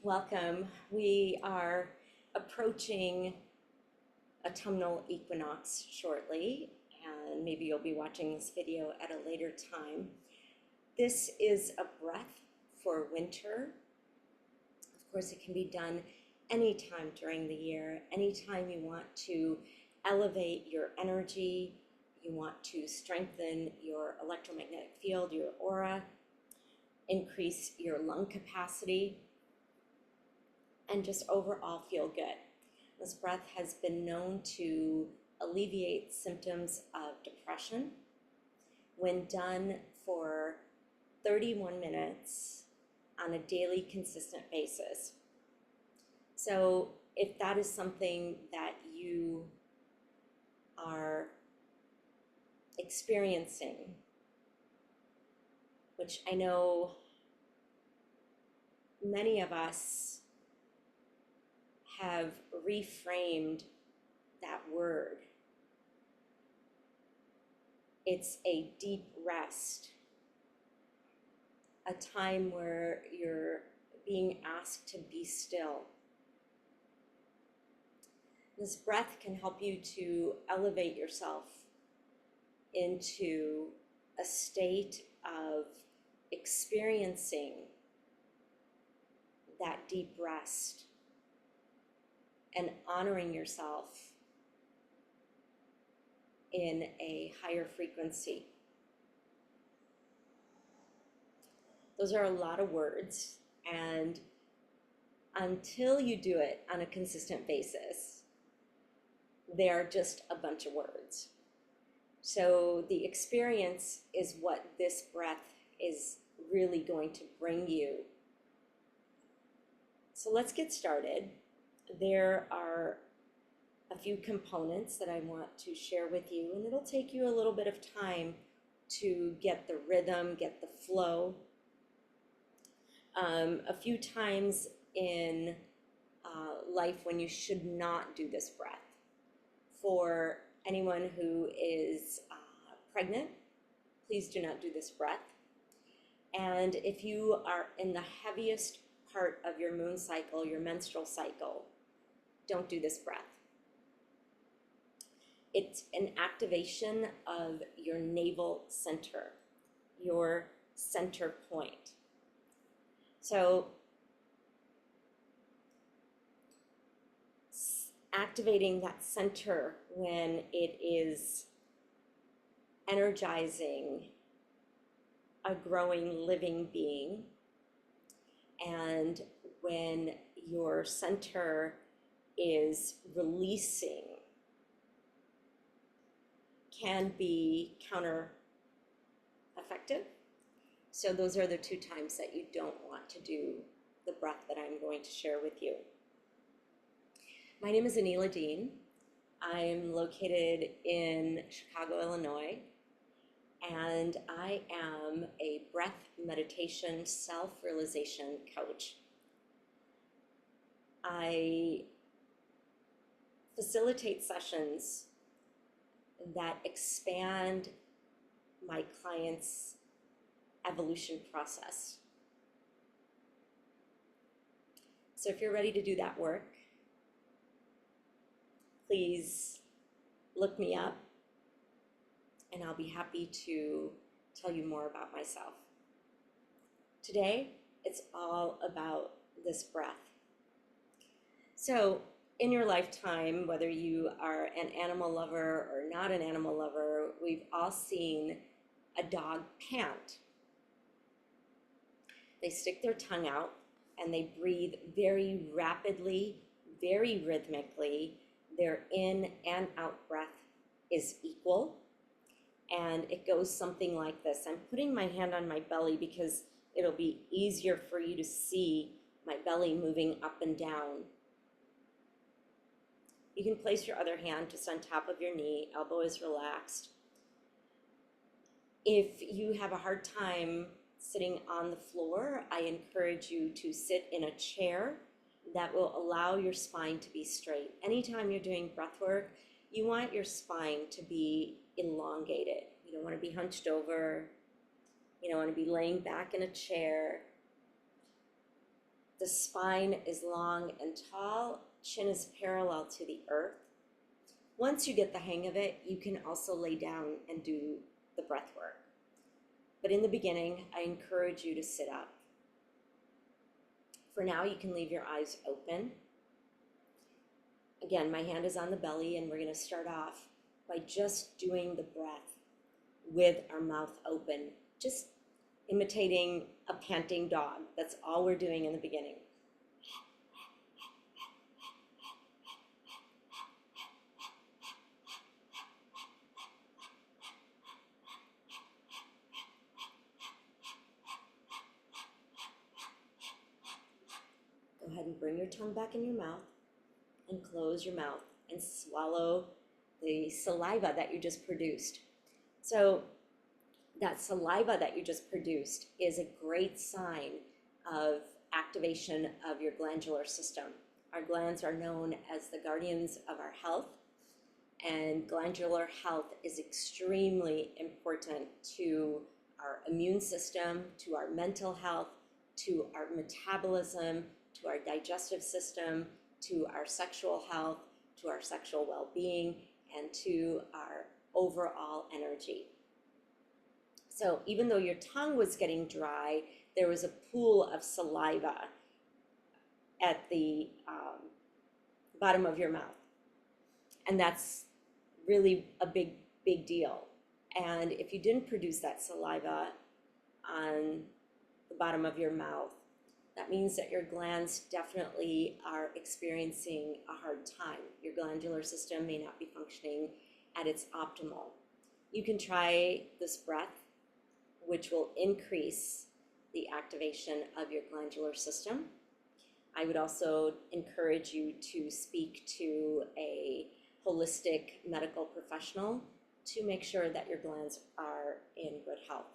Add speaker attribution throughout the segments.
Speaker 1: Welcome. We are approaching autumnal equinox shortly, and maybe you'll be watching this video at a later time. This is a breath for winter. Of course, it can be done anytime during the year, anytime you want to elevate your energy, you want to strengthen your electromagnetic field, your aura, increase your lung capacity, and just overall feel good. This breath has been known to alleviate symptoms of depression when done for 31 minutes on a daily consistent basis. So if that is something that you are experiencing, which I know many of us have reframed that word. It's a deep rest, a time where you're being asked to be still. This breath can help you to elevate yourself into a state of experiencing that deep rest and honoring yourself in a higher frequency. Those are a lot of words, and until you do it on a consistent basis, they are just a bunch of words. So the experience is what this breath is really going to bring you. So let's get started. There are a few components that I want to share with you, and it'll take you a little bit of time to get the rhythm, get the flow. A few times in life when you should not do this breath. For anyone who is pregnant, please do not do this breath. And if you are in the heaviest part of your moon cycle, your menstrual cycle, don't do this breath. It's an activation of your navel center, your center point. So activating that center when it is energizing a growing living being, and when your center is releasing, can be counter effective. So those are the two times that you don't want to do the breath that I'm going to share with you. My name is Anila Dean. I'm located in Chicago, Illinois, and I am a breath meditation self-realization coach. I facilitate sessions that expand my clients' evolution process. So if you're ready to do that work, please look me up, and I'll be happy to tell you more about myself. Today, it's all about this breath. So in your lifetime, whether you are an animal lover or not an animal lover, we've all seen a dog pant. They stick their tongue out and they breathe very rapidly, very rhythmically. Their in and out breath is equal, and it goes something like this. I'm putting my hand on my belly because it'll be easier for you to see my belly moving up and down. You can place your other hand just on top of your knee, elbow is relaxed. If you have a hard time sitting on the floor, I encourage you to sit in a chair that will allow your spine to be straight. Anytime you're doing breath work, you want your spine to be elongated. You don't want to be hunched over. You don't want to be laying back in a chair. The spine is long and tall, chin is parallel to the earth. Once you get the hang of it, you can also lay down and do the breath work. But in the beginning, I encourage you to sit up. For now, you can leave your eyes open. Again, my hand is on the belly, and we're going to start off by just doing the breath with our mouth open, just imitating a panting dog. That's all we're doing in the beginning. Go ahead and bring your tongue back in your mouth and close your mouth and swallow the saliva that you just produced. So that saliva that you just produced is a great sign of activation of your glandular system. Our glands are known as the guardians of our health, and glandular health is extremely important to our immune system, to our mental health, to our metabolism, to our digestive system, to our sexual health, to our sexual well-being, and to our overall energy. So even though your tongue was getting dry, there was a pool of saliva at the bottom of your mouth. And that's really a big deal. And if you didn't produce that saliva on the bottom of your mouth, that means that your glands definitely are experiencing a hard time. Your glandular system may not be functioning at its optimal. You can try this breath, which will increase the activation of your glandular system. I would also encourage you to speak to a holistic medical professional to make sure that your glands are in good health.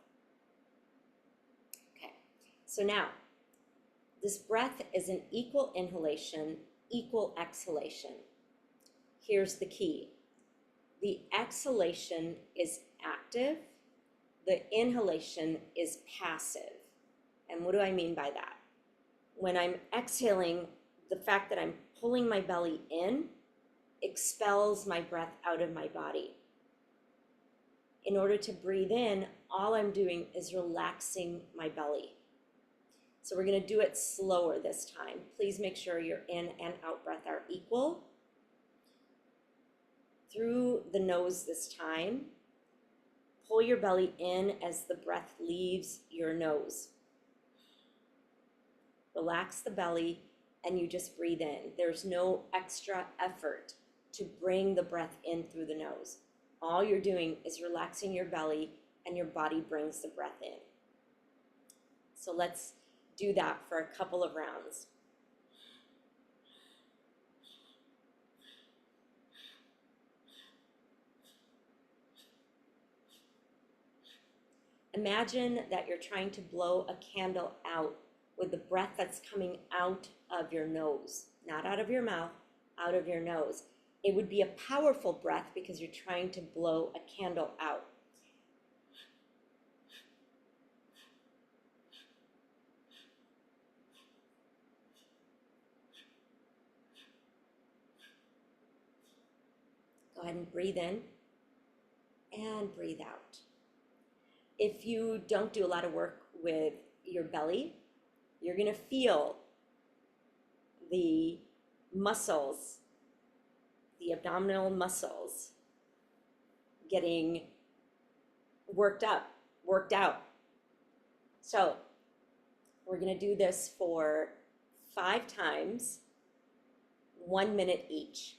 Speaker 1: Okay, so now, this breath is an equal inhalation, equal exhalation. Here's the key. The exhalation is active, the inhalation is passive. And what do I mean by that? When I'm exhaling, the fact that I'm pulling my belly in expels my breath out of my body. In order to breathe in, all I'm doing is relaxing my belly. So we're going to do it slower this time. Please make sure your in and out breath are equal. Through the nose this time. Pull your belly in as the breath leaves your nose. Relax the belly and you just breathe in. There's no extra effort to bring the breath in through the nose. All you're doing is relaxing your belly and your body brings the breath in. So let's do that for a couple of rounds. Imagine that you're trying to blow a candle out with the breath that's coming out of your nose, not out of your mouth, out of your nose. It would be a powerful breath because you're trying to blow a candle out. Go ahead and breathe in and breathe out. If you don't do a lot of work with your belly, you're going to feel the muscles, the abdominal muscles, getting worked out. So we're going to do this for 5 times, 1 minute each.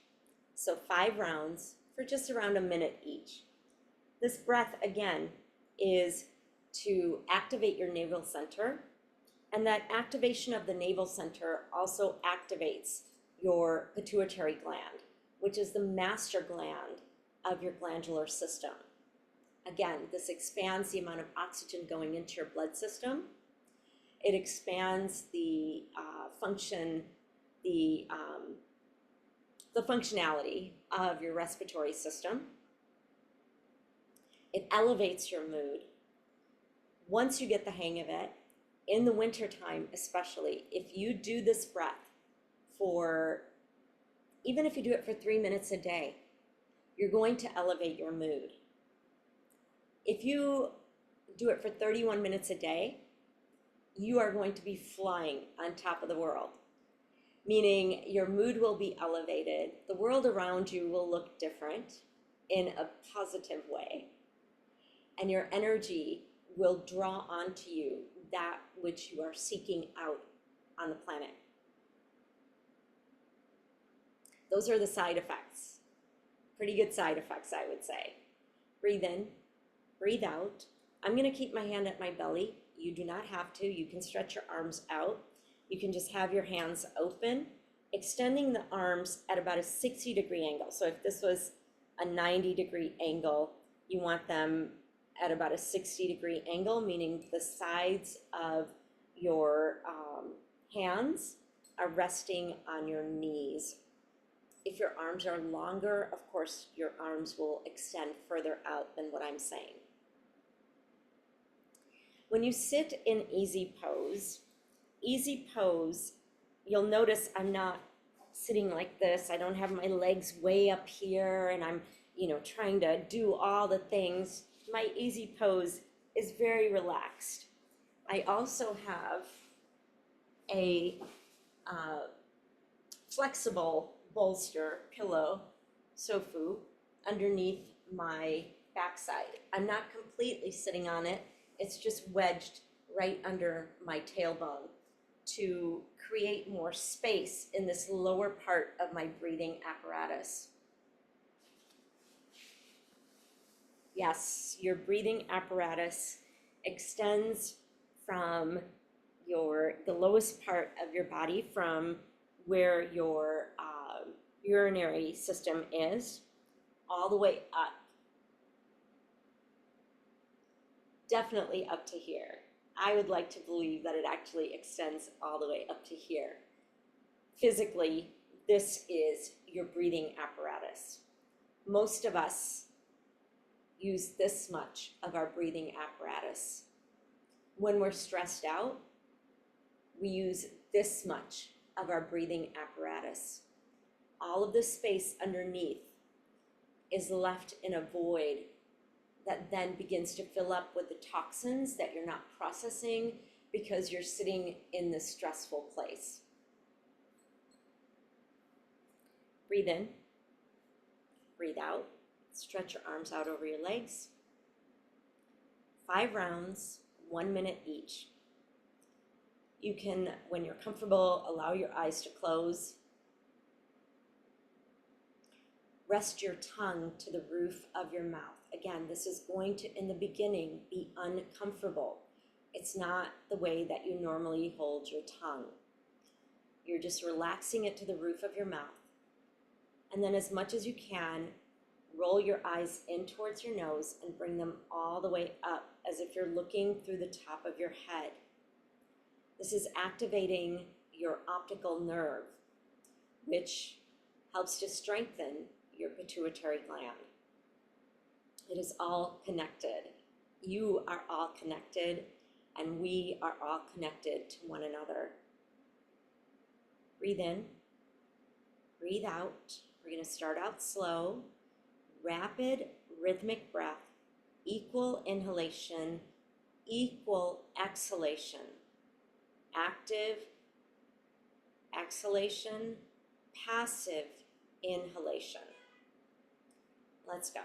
Speaker 1: So 5 rounds for just around a minute each. This breath, again, is to activate your navel center, and that activation of the navel center also activates your pituitary gland, which is the master gland of your glandular system. Again, this expands the amount of oxygen going into your blood system. It expands the functionality of your respiratory system. It elevates your mood. Once you get the hang of it, in the wintertime especially, if you do this breath for, even if you do it for 3 minutes a day, you're going to elevate your mood. If you do it for 31 minutes a day, you are going to be flying on top of the world, meaning your mood will be elevated. The world around you will look different in a positive way, and your energy will draw onto you that which you are seeking out on the planet. Those are the side effects. Pretty good side effects, I would say. Breathe in, breathe out. I'm going to keep my hand at my belly. You do not have to. You can stretch your arms out. You can just have your hands open, extending the arms at about a 60-degree angle. So if this was a 90-degree angle, you want them at about a 60-degree angle, meaning the sides of your hands are resting on your knees. If your arms are longer, of course, your arms will extend further out than what I'm saying. When you sit in easy pose, you'll notice I'm not sitting like this. I don't have my legs way up here and I'm, trying to do all the things. My easy pose is very relaxed. I also have a flexible bolster pillow, sofu, underneath my backside. I'm not completely sitting on it. It's just wedged right under my tailbone to create more space in this lower part of my breathing apparatus. Yes, your breathing apparatus extends from the lowest part of your body, from where your urinary system is, all the way up. Definitely up to here. I would like to believe that it actually extends all the way up to here. Physically, this is your breathing apparatus. Most of us use this much of our breathing apparatus. When we're stressed out, we use this much of our breathing apparatus. All of the space underneath is left in a void that then begins to fill up with the toxins that you're not processing because you're sitting in this stressful place. Breathe in, breathe out, stretch your arms out over your legs. 5 rounds, 1 minute each. You can, when you're comfortable, allow your eyes to close. Rest your tongue to the roof of your mouth. Again, this is going to, in the beginning, be uncomfortable. It's not the way that you normally hold your tongue. You're just relaxing it to the roof of your mouth. And then as much as you can, roll your eyes in towards your nose and bring them all the way up as if you're looking through the top of your head. This is activating your optical nerve, which helps to strengthen your pituitary gland. It is all connected. You are all connected, and we are all connected to one another. Breathe in, breathe out. We're going to start out slow, rapid, rhythmic breath, equal inhalation, equal exhalation. Active exhalation, passive inhalation. Let's go.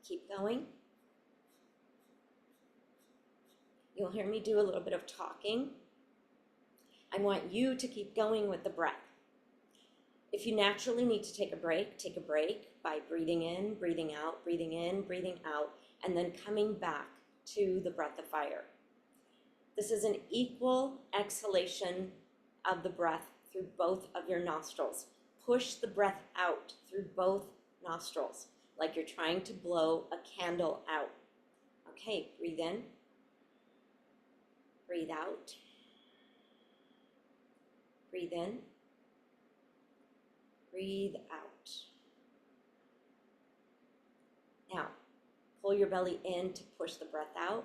Speaker 1: Keep going. You'll hear me do a little bit of talking. I want you to keep going with the breath. If you naturally need to take a break by breathing in, breathing out, breathing in, breathing out, and then coming back to the breath of fire. This is an equal exhalation of the breath through both of your nostrils. Push the breath out through both nostrils, like you're trying to blow a candle out. Okay, breathe in, breathe out. Breathe in. Breathe out. Now, pull your belly in to push the breath out.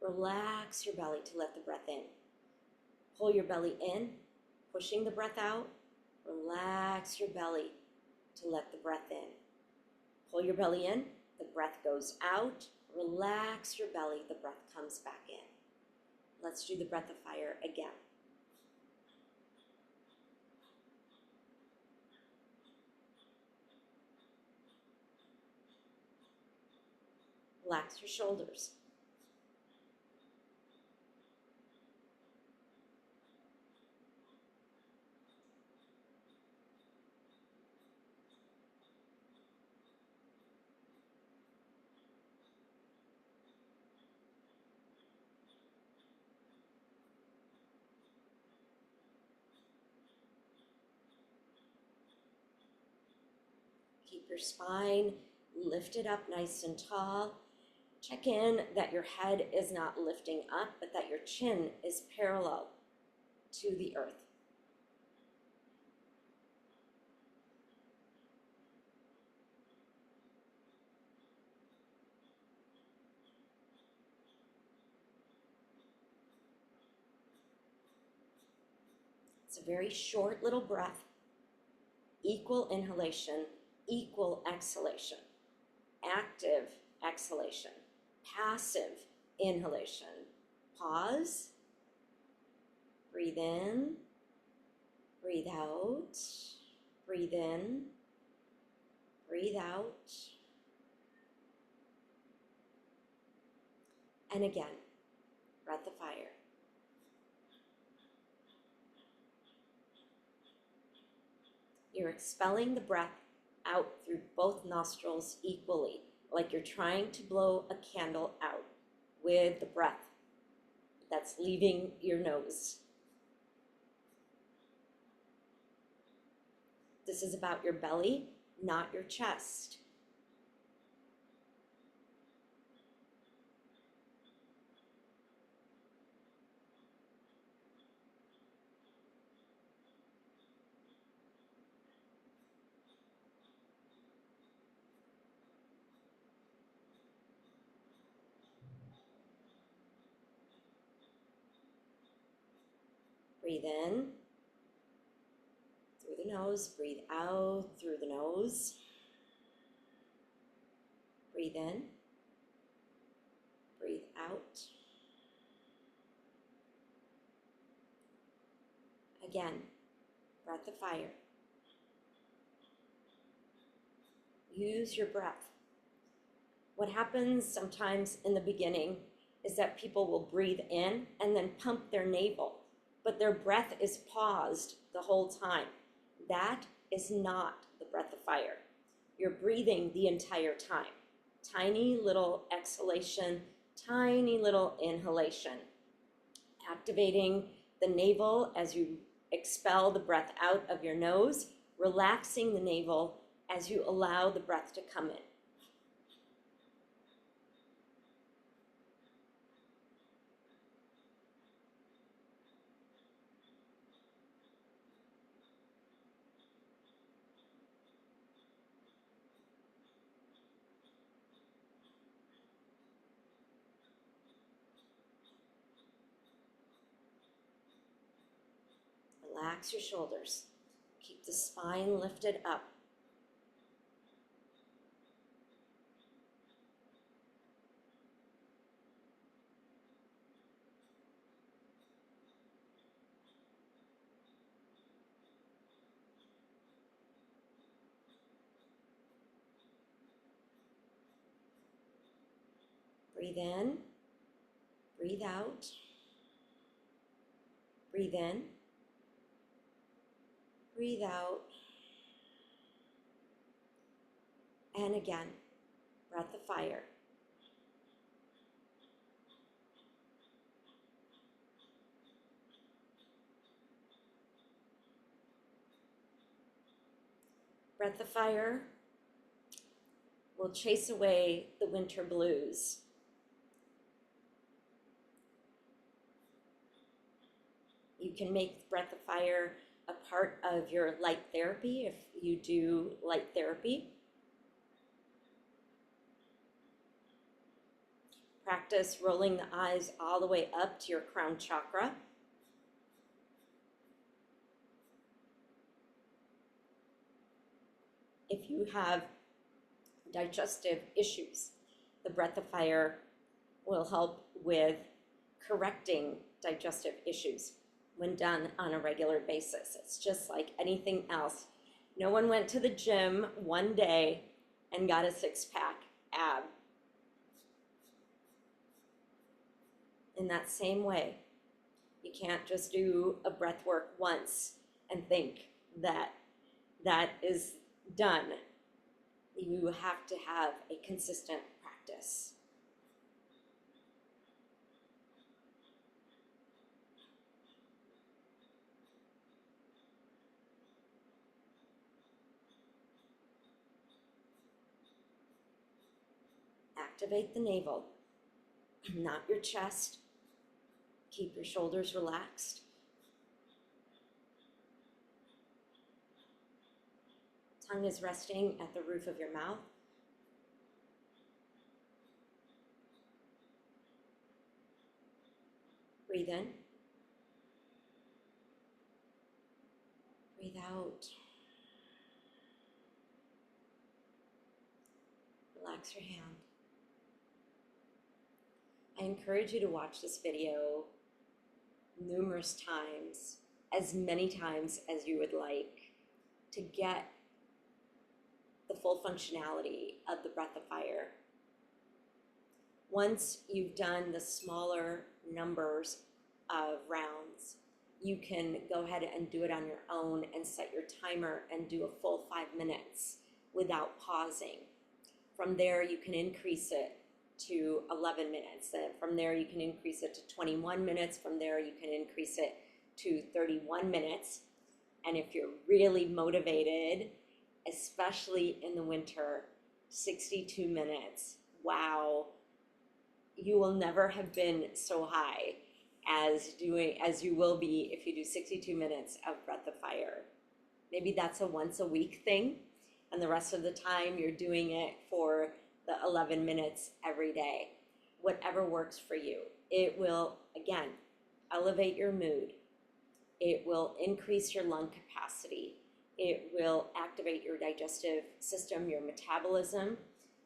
Speaker 1: Relax your belly to let the breath in. Pull your belly in, pushing the breath out. Relax your belly to let the breath in. Pull your belly in, the breath goes out. Relax your belly, the breath comes back in. Let's do the breath of fire again. Relax your shoulders. Keep your spine lifted up nice and tall. Check in that your head is not lifting up, but that your chin is parallel to the earth. It's a very short little breath. Equal inhalation, equal exhalation. Active exhalation, passive inhalation. Pause. Breathe in. Breathe out. Breathe in. Breathe out. And again, breath of fire. You're expelling the breath out through both nostrils equally, like you're trying to blow a candle out with the breath that's leaving your nose. This is about your belly, not your chest. Breathe in through the nose, breathe out through the nose. Breathe in, breathe out. Again, breath of fire. Use your breath. What happens sometimes in the beginning is that people will breathe in and then pump their navel, but their breath is paused the whole time. That is not the breath of fire. You're breathing the entire time. Tiny little exhalation, tiny little inhalation. Activating the navel as you expel the breath out of your nose, relaxing the navel as you allow the breath to come in. Relax your shoulders. Keep the spine lifted up. Breathe in, breathe out. Breathe in, breathe out. And again, breath of fire. Breath of fire will chase away the winter blues. You can make breath of fire a part of your light therapy if you do light therapy. Practice rolling the eyes all the way up to your crown chakra. If you have digestive issues, the breath of fire will help with correcting digestive issues when done on a regular basis. It's just like anything else. No one went to the gym one day and got a six-pack ab. In that same way, you can't just do a breath work once and think that that is done. You have to have a consistent practice. Activate the navel, not your chest. Keep your shoulders relaxed. Tongue is resting at the roof of your mouth. Breathe in. Breathe out. Relax your hand. I encourage you to watch this video numerous times, as many times as you would like, to get the full functionality of the breath of fire. Once you've done the smaller numbers of rounds, you can go ahead and do it on your own and set your timer and do a full 5 minutes without pausing. From there, you can increase it to 11 minutes. Then from there, you can increase it to 21 minutes. From there, you can increase it to 31 minutes. And if you're really motivated, especially in the winter, 62 minutes. Wow. You will never have been so high as you will be if you do 62 minutes of breath of fire. Maybe that's a once a week thing, and the rest of the time you're doing it for the 11 minutes every day. Whatever works for you. It will, again, elevate your mood. It will increase your lung capacity. It will activate your digestive system, your metabolism.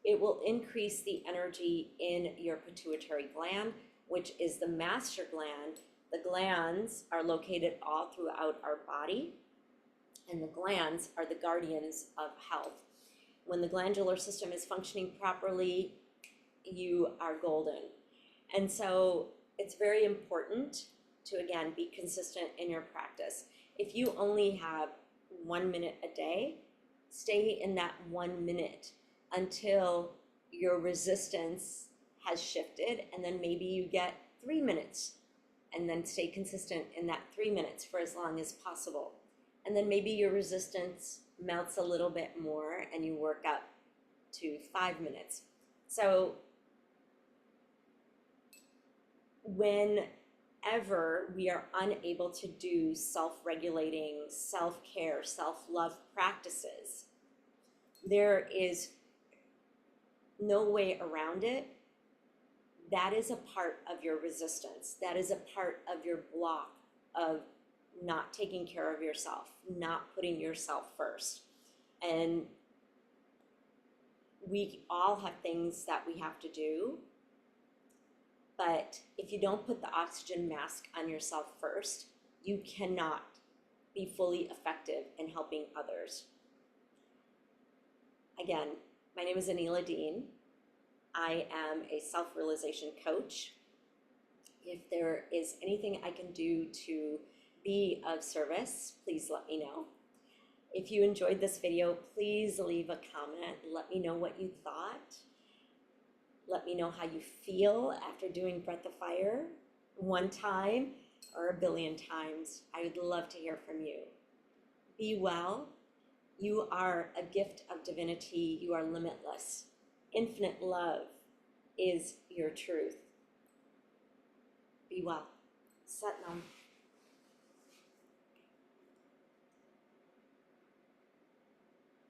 Speaker 1: It will increase the energy in your pituitary gland, which is the master gland. The glands are located all throughout our body, and the glands are the guardians of health. When the glandular system is functioning properly, you are golden. And so it's very important to, again, be consistent in your practice. If you only have 1 minute a day, stay in that 1 minute until your resistance has shifted, and then maybe you get 3 minutes, and then stay consistent in that 3 minutes for as long as possible. And then maybe your resistance melts a little bit more and you work up to 5 minutes. So whenever we are unable to do self-regulating, self-care, self-love practices, there is no way around it. That is a part of your resistance. That is a part of your block of not taking care of yourself, not putting yourself first. And we all have things that we have to do, but if you don't put the oxygen mask on yourself first, you cannot be fully effective in helping others. Again, my name is Anila Dean. I am a self-realization coach. If there is anything I can do to be of service, please let me know. If you enjoyed this video, please leave a comment. Let me know what you thought. Let me know how you feel after doing Breath of Fire 1 time or 1 billion times. I would love to hear from you. Be well. You are a gift of divinity. You are limitless. Infinite love is your truth. Be well. Sat Nam.